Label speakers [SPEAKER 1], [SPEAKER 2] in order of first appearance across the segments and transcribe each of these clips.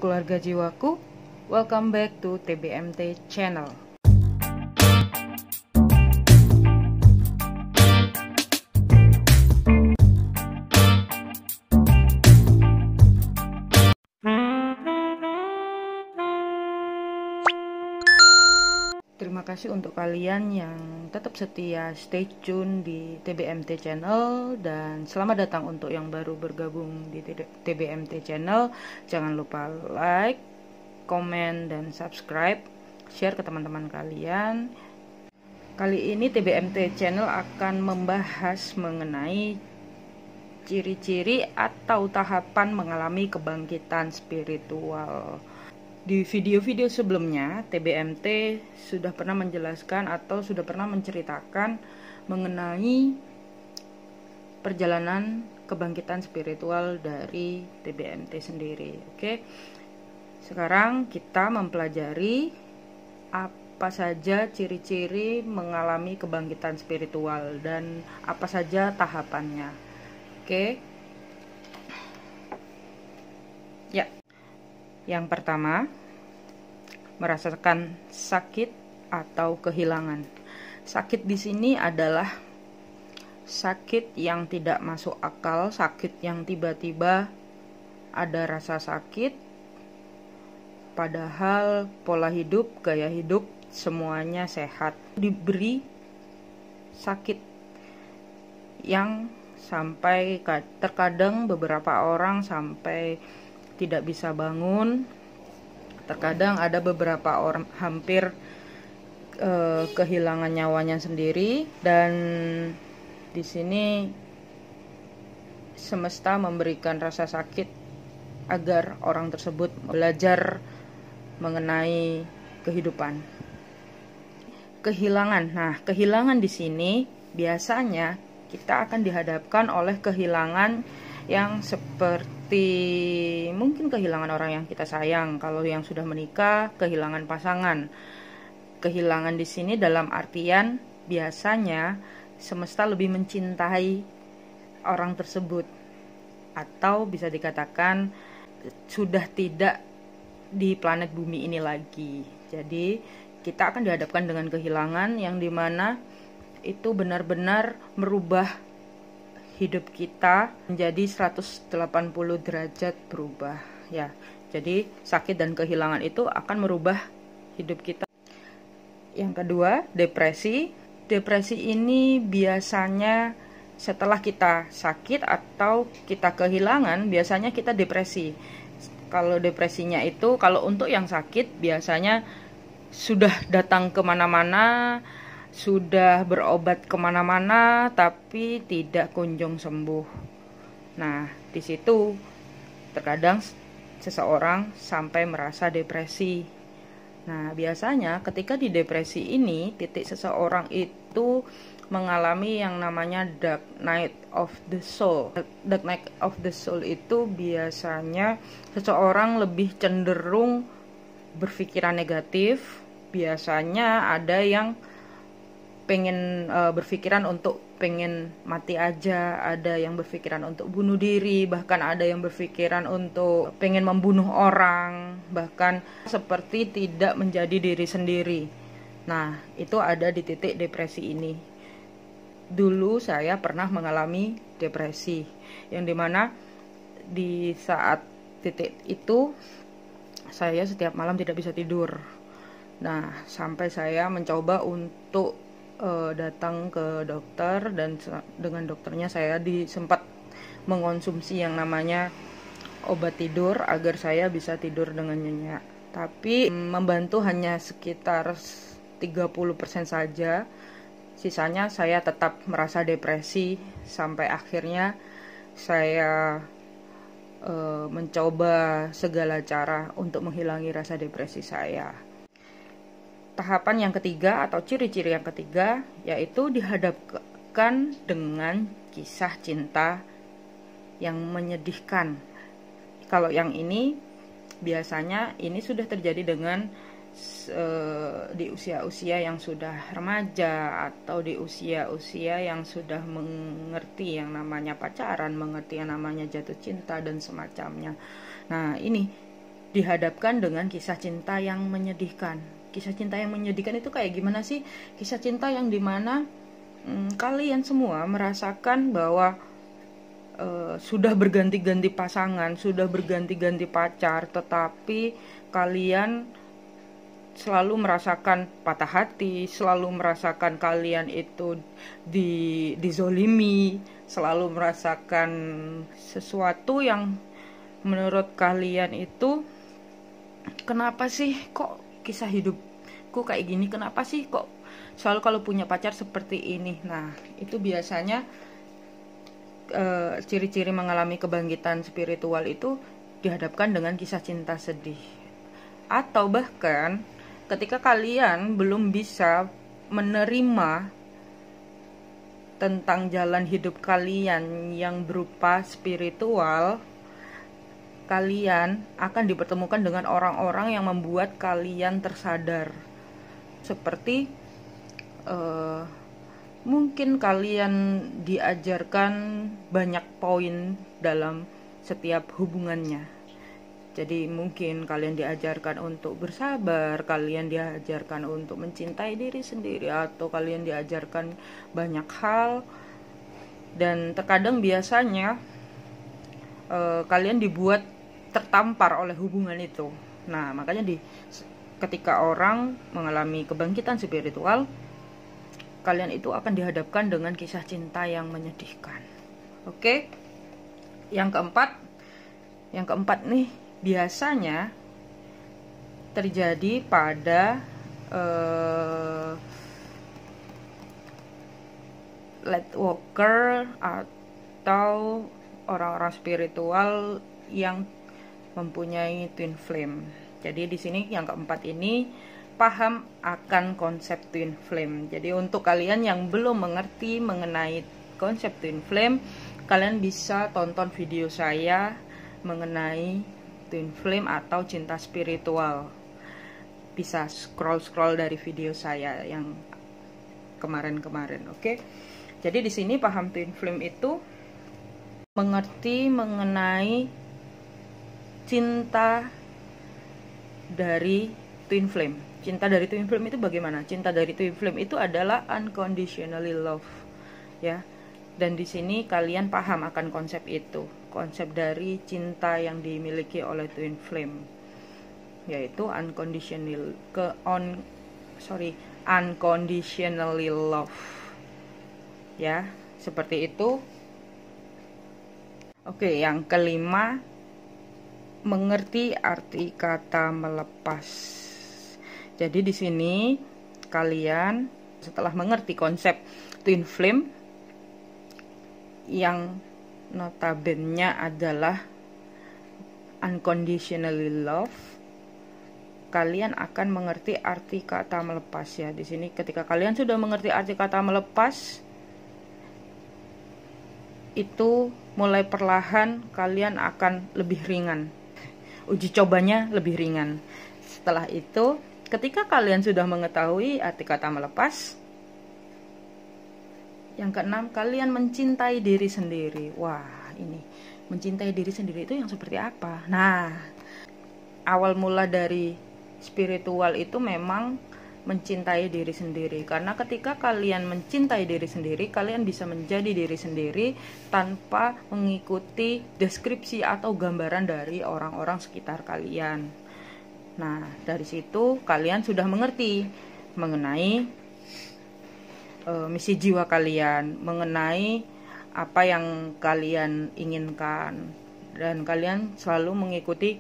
[SPEAKER 1] keluarga jiwaku, welcome back to TBMT channel. Terima kasih untuk kalian yang tetap setia stay tune di TBMT channel, dan selamat datang untuk yang baru bergabung di TBMT channel. Jangan lupa like, komen, dan subscribe, share ke teman-teman kalian. Kali ini TBMT channel akan membahas mengenai ciri-ciri atau tahapan mengalami kebangkitan spiritual. Di video-video sebelumnya, TBMT sudah pernah menjelaskan atau sudah pernah menceritakan mengenai perjalanan kebangkitan spiritual dari TBMT sendiri. Oke, sekarang kita mempelajari apa saja ciri-ciri mengalami kebangkitan spiritual dan apa saja tahapannya. Oke, ya. Yang pertama, merasakan sakit atau kehilangan. Sakit di sini adalah sakit yang tidak masuk akal, sakit yang tiba-tiba ada rasa sakit, padahal pola hidup, gaya hidup semuanya sehat. Diberi sakit yang sampai terkadang beberapa orang sampai tidak bisa bangun. Terkadang ada beberapa orang hampir kehilangan nyawanya sendiri, dan di sini semesta memberikan rasa sakit agar orang tersebut belajar mengenai kehidupan. Kehilangan. Nah, kehilangan di sini biasanya kita akan dihadapkan oleh kehilangan yang seperti mungkin kehilangan orang yang kita sayang. Kalau yang sudah menikah, kehilangan pasangan. Kehilangan di sini dalam artian biasanya semesta lebih mencintai orang tersebut, atau bisa dikatakan sudah tidak di planet bumi ini lagi. Jadi kita akan dihadapkan dengan kehilangan yang dimana itu benar-benar merubah hidup kita menjadi 180 derajat berubah ya. Jadi sakit dan kehilangan itu akan merubah hidup kita. Yang kedua, depresi. Depresi ini biasanya setelah kita sakit atau kita kehilangan, biasanya kita depresi. Kalau depresinya itu, kalau untuk yang sakit biasanya sudah datang kemana-mana, sudah berobat kemana-mana, tapi tidak kunjung sembuh. Nah, di situ terkadang seseorang sampai merasa depresi. Nah, biasanya ketika di depresi ini, titik seseorang itu mengalami yang namanya dark night of the soul. Dark night of the soul itu biasanya seseorang lebih cenderung berpikiran negatif. Biasanya ada yang pengen berpikiran untuk pengen mati aja, ada yang berpikiran untuk bunuh diri, bahkan ada yang berpikiran untuk pengen membunuh orang, bahkan seperti tidak menjadi diri sendiri. Nah, itu ada di titik depresi ini. Dulu saya pernah mengalami depresi, yang dimana di saat titik itu saya setiap malam tidak bisa tidur. Nah, sampai saya mencoba untuk datang ke dokter, dan dengan dokternya saya sempat mengonsumsi yang namanya obat tidur agar saya bisa tidur dengan nyenyak. Tapi membantu hanya sekitar 30% saja. Sisanya saya tetap merasa depresi sampai akhirnya saya mencoba segala cara untuk menghilangi rasa depresi saya. Tahapan yang ketiga atau ciri-ciri yang ketiga yaitu dihadapkan dengan kisah cinta yang menyedihkan. Kalau yang ini biasanya ini sudah terjadi dengan di usia-usia yang sudah remaja atau di usia-usia yang sudah mengerti yang namanya pacaran, mengerti yang namanya jatuh cinta dan semacamnya. Nah, ini dihadapkan dengan kisah cinta yang menyedihkan. Kisah cinta yang menyedihkan itu kayak gimana sih? Kisah cinta yang dimana kalian semua merasakan bahwa sudah berganti-ganti pasangan, sudah berganti-ganti pacar, tetapi kalian selalu merasakan patah hati, selalu merasakan kalian itu dizolimi, selalu merasakan sesuatu yang menurut kalian itu, kenapa sih kok kisah hidupku kayak gini, kenapa sih kok selalu kalau punya pacar seperti ini. Nah, itu biasanya ciri-ciri mengalami kebangkitan spiritual itu dihadapkan dengan kisah cinta sedih. Atau bahkan ketika kalian belum bisa menerima tentang jalan hidup kalian yang berupa spiritual, kalian akan dipertemukan dengan orang-orang yang membuat kalian tersadar. Seperti mungkin kalian diajarkan banyak poin dalam setiap hubungannya. Jadi mungkin kalian diajarkan untuk bersabar, kalian diajarkan untuk mencintai diri sendiri, atau kalian diajarkan banyak hal. Dan terkadang biasanya kalian dibuat tertampar oleh hubungan itu. Nah, makanya ketika orang mengalami kebangkitan spiritual, kalian itu akan dihadapkan dengan kisah cinta yang menyedihkan. Oke. Yang keempat nih biasanya terjadi pada light worker atau orang-orang spiritual yang mempunyai twin flame. Jadi di sini yang keempat ini paham akan konsep twin flame. Jadi untuk kalian yang belum mengerti mengenai konsep twin flame, kalian bisa tonton video saya mengenai twin flame atau cinta spiritual. Bisa scroll dari video saya yang kemarin-kemarin, oke? Jadi di sini paham twin flame itu mengerti mengenai cinta dari twin flame. Cinta dari twin flame itu bagaimana? Cinta dari twin flame itu adalah unconditionally love, ya. Dan di sini kalian paham akan konsep itu, konsep dari cinta yang dimiliki oleh twin flame, yaitu unconditionally love, ya, seperti itu. Oke, yang kelima, mengerti arti kata melepas. Jadi di sini kalian setelah mengerti konsep twin flame yang notabene adalah unconditionally love, kalian akan mengerti arti kata melepas, ya. Di sini ketika kalian sudah mengerti arti kata melepas, itu mulai perlahan kalian akan lebih ringan. Uji cobanya lebih ringan. Setelah itu, ketika kalian sudah mengetahui arti kata melepas, yang keenam, kalian mencintai diri sendiri. Wah, ini mencintai diri sendiri itu yang seperti apa? Nah, awal mula dari spiritual itu memang mencintai diri sendiri. Karena ketika kalian mencintai diri sendiri, kalian bisa menjadi diri sendiri tanpa mengikuti deskripsi atau gambaran dari orang-orang sekitar kalian. Nah, dari situ kalian sudah mengerti mengenai misi jiwa kalian, mengenai apa yang kalian inginkan, dan kalian selalu mengikuti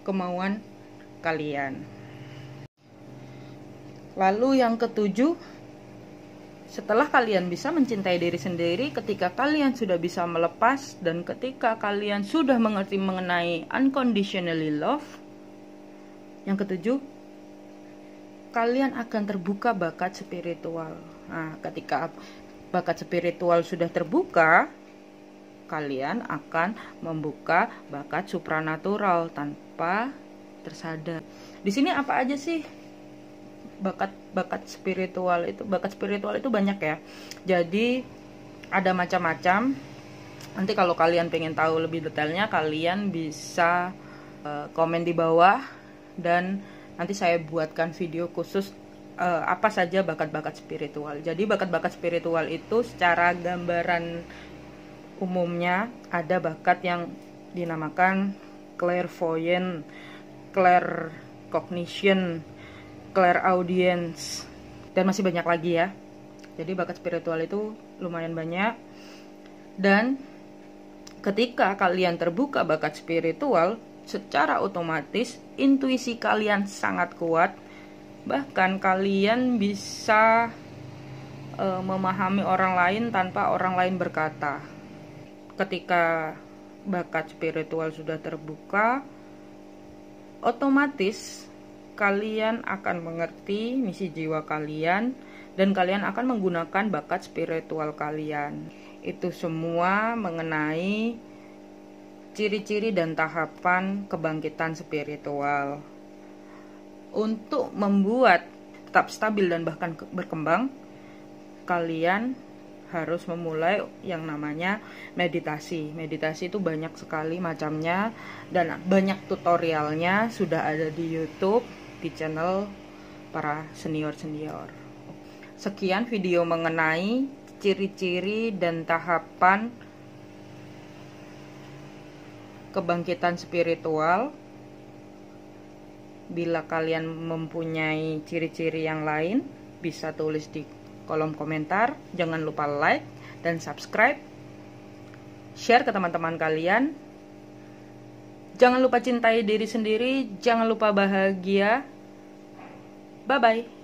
[SPEAKER 1] kemauan kalian. Lalu yang ketujuh, setelah kalian bisa mencintai diri sendiri, ketika kalian sudah bisa melepas, dan ketika kalian sudah mengerti mengenai unconditionally love, yang ketujuh, kalian akan terbuka bakat spiritual. Nah, ketika bakat spiritual sudah terbuka, kalian akan membuka bakat supranatural tanpa tersadar. Di sini apa aja sih bakat spiritual itu? Bakat spiritual itu banyak, ya. Jadi ada macam-macam. Nanti kalau kalian pengen tahu lebih detailnya, kalian bisa komen di bawah, dan nanti saya buatkan video khusus apa saja bakat-bakat spiritual. Jadi bakat-bakat spiritual itu secara gambaran umumnya ada bakat yang dinamakan clairvoyant, claircognition, clairaudience, dan masih banyak lagi ya. Jadi bakat spiritual itu lumayan banyak. Dan ketika kalian terbuka bakat spiritual, secara otomatis intuisi kalian sangat kuat. Bahkan kalian bisa memahami orang lain tanpa orang lain berkata. Ketika bakat spiritual sudah terbuka, otomatis kalian akan mengerti misi jiwa kalian, dan kalian akan menggunakan bakat spiritual kalian. Itu semua mengenai ciri-ciri dan tahapan kebangkitan spiritual. Untuk membuat tetap stabil dan bahkan berkembang, kalian harus memulai yang namanya meditasi. Meditasi itu banyak sekali macamnya dan banyak tutorialnya sudah ada di YouTube, di channel para senior-senior. Sekian video mengenai ciri-ciri dan tahapan kebangkitan spiritual. Bila kalian mempunyai ciri-ciri yang lain, bisa tulis di kolom komentar. Jangan lupa like dan subscribe, share ke teman-teman kalian. Jangan lupa cintai diri sendiri, jangan lupa bahagia. Bye bye.